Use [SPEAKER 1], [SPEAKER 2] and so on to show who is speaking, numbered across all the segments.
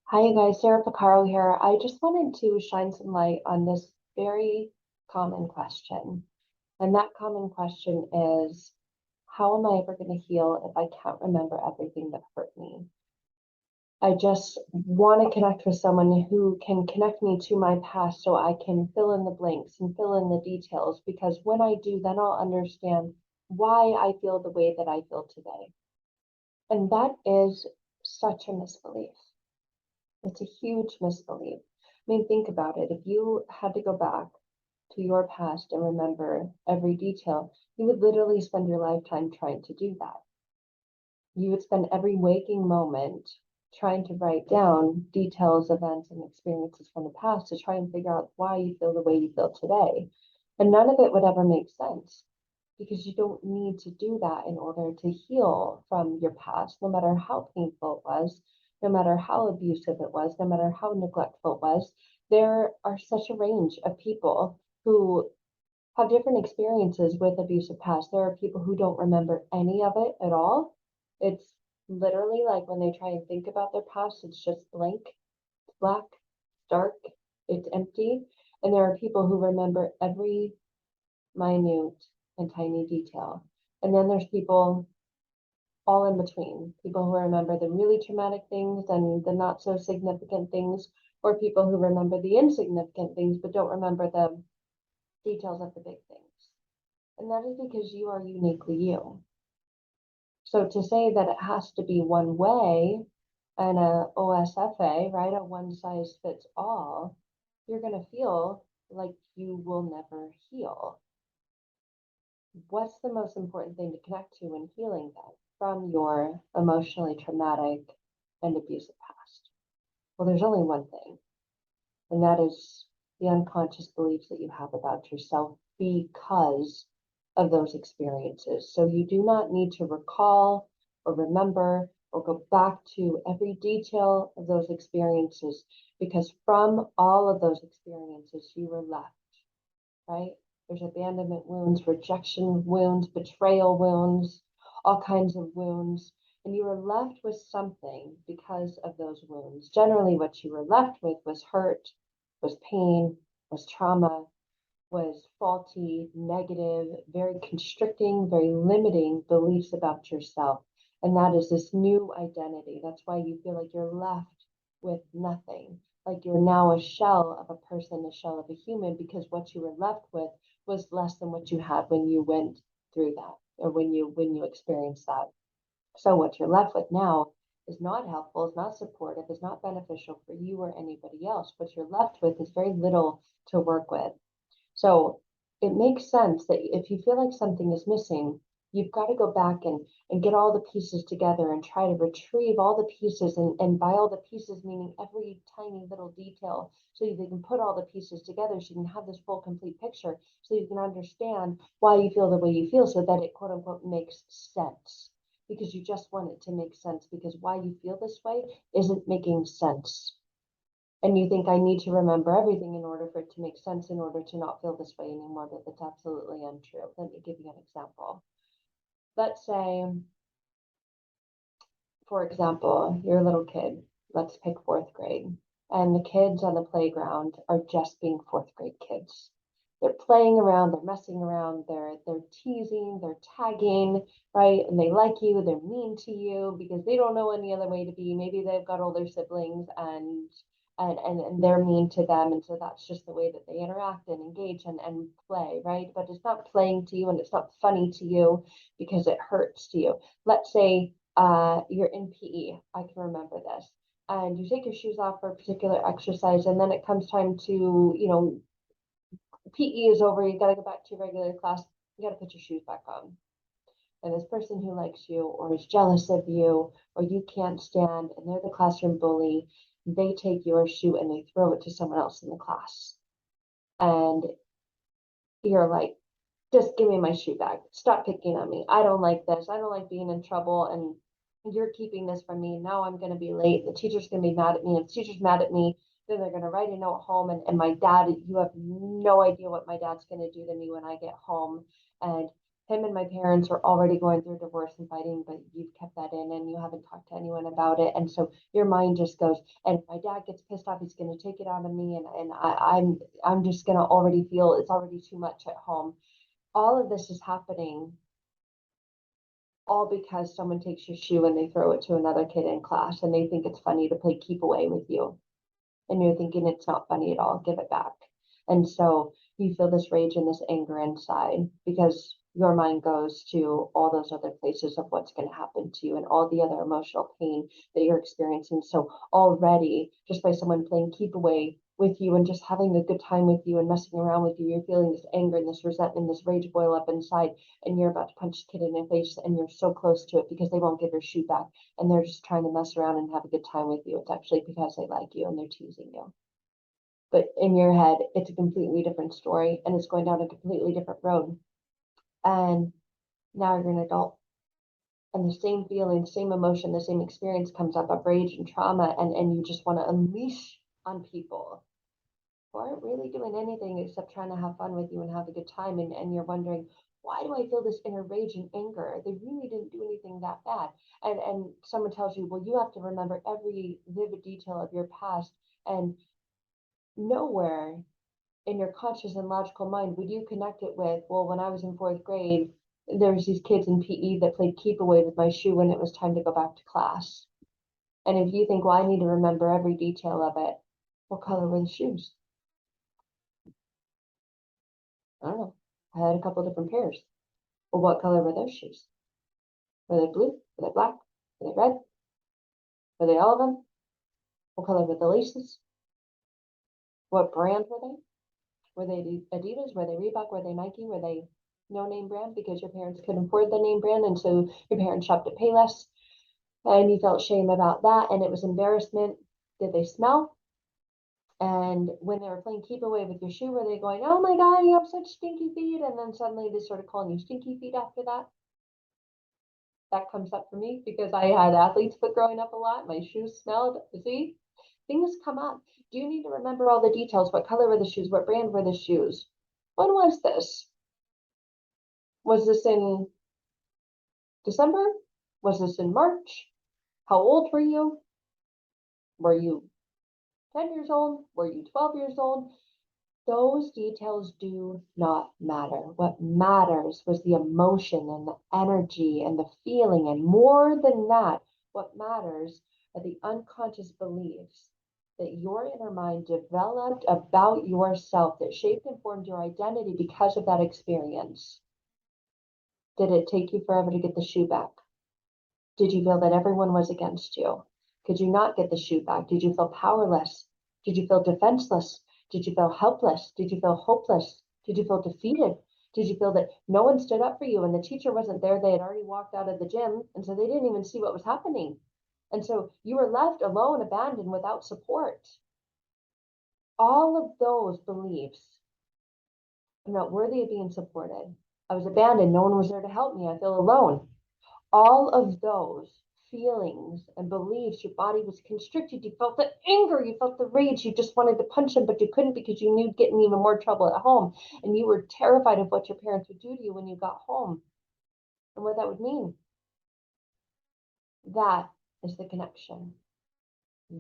[SPEAKER 1] Hi, you guys. Sarah Pacaro here. I just wanted to shine some light on this very common question. And that common question is, how am I ever going to heal if I can't remember everything that hurt me? I just want to connect with someone who can connect me to my past so I can fill in the blanks and fill in the details. Because when I do, then I'll understand why I feel the way that I feel today. And that is such a misbelief. It's a huge misbelief. I mean, think about it. If you had to go back to your past and remember every detail, you would literally spend your lifetime trying to do that. You would spend every waking moment trying to write down details, events, and experiences from the past to try and figure out why you feel the way you feel today. And none of it would ever make sense because you don't need to do that in order to heal from your past, no matter how painful it was, no matter how abusive it was, no matter how neglectful it was. There are such a range of people who have different experiences with abusive past. There are people who don't remember any of it at all. It's literally like when they try and think about their past, it's just blank, it's black, dark, it's empty. And there are people who remember every minute and tiny detail. And then there's people all in between, people who remember the really traumatic things and the not so significant things, or people who remember the insignificant things but don't remember the details of the big things. And that is because you are uniquely you. So to say that it has to be one way and a OSFA, right, a one size fits all, you're going to feel like you will never heal. What's the most important thing to connect to when healing that from your emotionally traumatic and abusive past? Well, there's only one thing, and that is the unconscious beliefs that you have about yourself because of those experiences. So you do not need to recall or remember or go back to every detail of those experiences because from all of those experiences, you were left, right? There's abandonment wounds, rejection wounds, betrayal wounds, all kinds of wounds. And you were left with something because of those wounds. Generally, what you were left with was hurt, was pain, was trauma, was faulty, negative, very constricting, very limiting beliefs about yourself. And that is this new identity. That's why you feel like you're left with nothing, like you're now a shell of a person, a shell of a human, because what you were left with was less than what you had when you went through that or when you experienced that. So what you're left with now is not helpful, is not supportive, is not beneficial for you or anybody else. What you're left with is very little to work with. So it makes sense that if you feel like something is missing, you've got to go back and get all the pieces together and try to retrieve all the pieces. And by all the pieces, meaning every tiny little detail, so you can put all the pieces together so you can have this full, complete picture, so you can understand why you feel the way you feel, so that it quote unquote makes sense. Because you just want it to make sense, because why you feel this way isn't making sense. And you think I need to remember everything in order for it to make sense, in order to not feel this way anymore, but that's absolutely untrue. Let me give you an example. Let's say, for example, you're a little kid. Let's pick fourth grade. And the kids on the playground are just being fourth grade kids. They're playing around, they're messing around, they're teasing, they're tagging, right? And they like you, they're mean to you because they don't know any other way to be. Maybe they've got older siblings and they're mean to them. And so that's just the way that they interact and engage and play, right? But it's not playing to you and it's not funny to you because it hurts to you. Let's say you're in PE. I can remember this. And you take your shoes off for a particular exercise, and then it comes time to, PE is over, you got to go back to your regular class, you got to put your shoes back on. And this person who likes you or is jealous of you or you can't stand, and they're the classroom bully, they take your shoe and they throw it to someone else in the class. And you're like, just give me my shoe back. Stop picking on me. I don't like this. I don't like being in trouble. And you're keeping this from me. Now I'm going to be late. The teacher's going to be mad at me. If the teacher's mad at me, then they're going to write a note home. And my dad, you have no idea what my dad's going to do to me when I get home. And him and my parents are already going through divorce and fighting, but you've kept that in and you haven't talked to anyone about it. And so your mind just goes, and if my dad gets pissed off, he's going to take it out of me. And I'm just going to already feel it's already too much at home. All of this is happening all because someone takes your shoe and they throw it to another kid in class and they think it's funny to play keep away with you. And you're thinking it's not funny at all, give it back. And so you feel this rage and this anger inside because your mind goes to all those other places of what's going to happen to you and all the other emotional pain that you're experiencing. So already, just by someone playing keep away with you and just having a good time with you and messing around with you, you're feeling this anger and this resentment, this rage boil up inside, and you're about to punch the kid in the face and you're so close to it because they won't give your shoe back and they're just trying to mess around and have a good time with you. It's actually because they like you and they're teasing you. But in your head, it's a completely different story and it's going down a completely different road. And now you're an adult and the same feeling, same emotion, the same experience comes up of rage and trauma, and you just want to unleash on people who aren't really doing anything except trying to have fun with you and have a good time. And you're wondering, why do I feel this inner rage and anger? They really didn't do anything that bad. And someone tells you, well, you have to remember every vivid detail of your past. And nowhere in your conscious and logical mind would you connect it with, well, when I was in fourth grade, there was these kids in PE that played keep away with my shoe when it was time to go back to class. And if you think, well, I need to remember every detail of it, what color were the shoes? I don't know. I had a couple different pairs. Well, what color were those shoes? Were they blue? Were they black? Were they red? Were they all of them? What color were the laces? What brand were they? Were they Adidas? Were they Reebok? Were they Nike? Were they no name brand because your parents couldn't afford the name brand and so your parents shopped at Payless and you felt shame about that and it was embarrassment? Did they smell? And when they were playing keep away with your shoe, were they going, oh my God, you have such stinky feet? And then suddenly they started calling you stinky feet after that? That comes up for me because I had athlete's foot growing up a lot. My shoes smelled. See, things come up. Do you need to remember all the details? What color were the shoes? What brand were the shoes? When was this? Was this in December? Was this in March? How old were you? Were you 10 years old? Were you 12 years old? Those details do not matter. What matters was the emotion and the energy and the feeling. And more than that, what matters are the unconscious beliefs that your inner mind developed about yourself that shaped and formed your identity because of that experience. Did it take you forever to get the shoe back? Did you feel that everyone was against you? Could you not get the shoe back? Did you feel powerless? Did you feel defenseless? Did you feel helpless? Did you feel hopeless? Did you feel defeated? Did you feel that no one stood up for you and the teacher wasn't there? They had already walked out of the gym, and so they didn't even see what was happening. And so you were left alone, abandoned, without support. All of those beliefs, I'm not worthy of being supported. I was abandoned. No one was there to help me. I feel alone. All of those feelings and beliefs, your body was constricted. You felt the anger, you felt the rage, you just wanted to punch them, but you couldn't because you knew you'd get in even more trouble at home. And you were terrified of what your parents would do to you when you got home and what that would mean. That is the connection.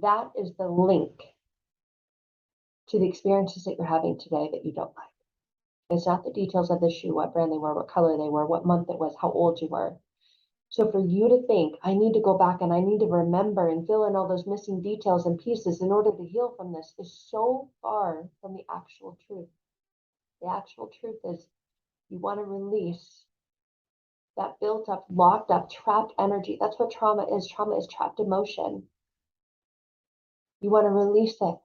[SPEAKER 1] That is the link to the experiences that you're having today that you don't like. It's not the details of the shoe, what brand they were, what color they were, what month it was, how old you were. So for you to think, I need to go back and I need to remember and fill in all those missing details and pieces in order to heal from this is so far from the actual truth. The actual truth is you want to release that built up, locked up, trapped energy. That's what trauma is. Trauma is trapped emotion. You want to release it.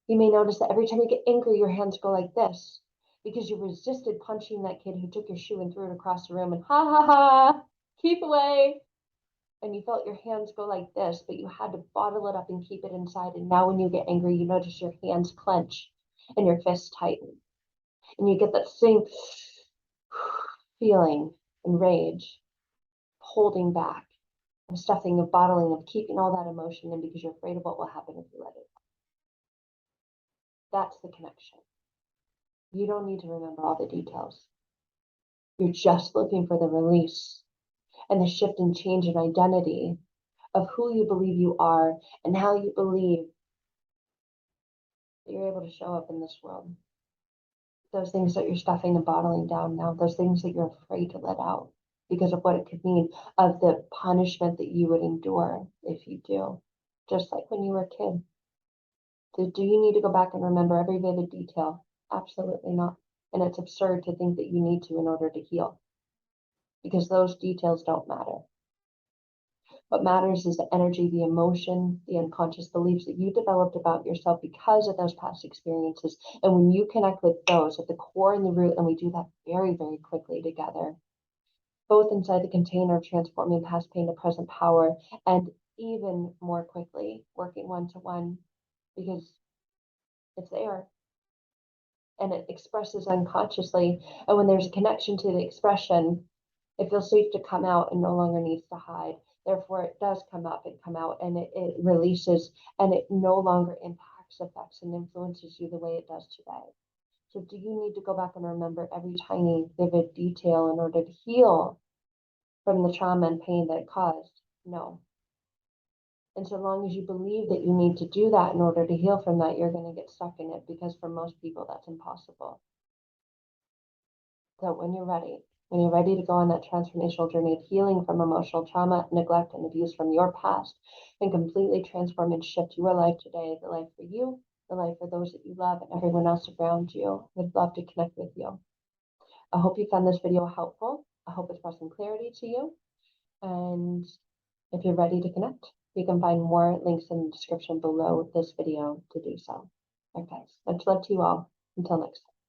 [SPEAKER 1] You may notice that every time you get angry, your hands go like this because you resisted punching that kid who took your shoe and threw it across the room and ha ha ha, keep away. And you felt your hands go like this, but you had to bottle it up and keep it inside. And now when you get angry, you notice your hands clench and your fists tighten. And you get that same feeling and rage, holding back, of stuffing, of bottling, of keeping all that emotion in because you're afraid of what will happen if you let it. That's the connection. You don't need to remember all the details. You're just looking for the release and the shift and change in identity of who you believe you are and how you believe that you're able to show up in this world. Those things that you're stuffing and bottling down now, those things that you're afraid to let out because of what it could mean, of the punishment that you would endure if you do. Just like when you were a kid. Do you need to go back and remember every vivid detail? Absolutely not. And it's absurd to think that you need to in order to heal, because those details don't matter. What matters is the energy, the emotion, the unconscious beliefs that you developed about yourself because of those past experiences. And when you connect with those at the core and the root, and we do that very, very quickly together, both inside the container of transforming past pain to present power, and even more quickly working one-to-one, because it's there and it expresses unconsciously. And when there's a connection to the expression, it feels safe to come out and no longer needs to hide. Therefore, it does come up and come out, and it releases, and it no longer impacts, affects, and influences you the way it does today. So do you need to go back and remember every tiny, vivid detail in order to heal from the trauma and pain that it caused? No. And so long as you believe that you need to do that in order to heal from that, you're going to get stuck in it, because for most people, that's impossible. So when you're ready to go on that transformational journey of healing from emotional trauma, neglect, and abuse from your past, and completely transform and shift your life today, the life for you, the life for those that you love, and everyone else around you, would love to connect with you. I hope you found this video helpful. I hope it's brought some clarity to you. And if you're ready to connect, you can find more links in the description below this video to do so. Okay, much love to you all. Until next time.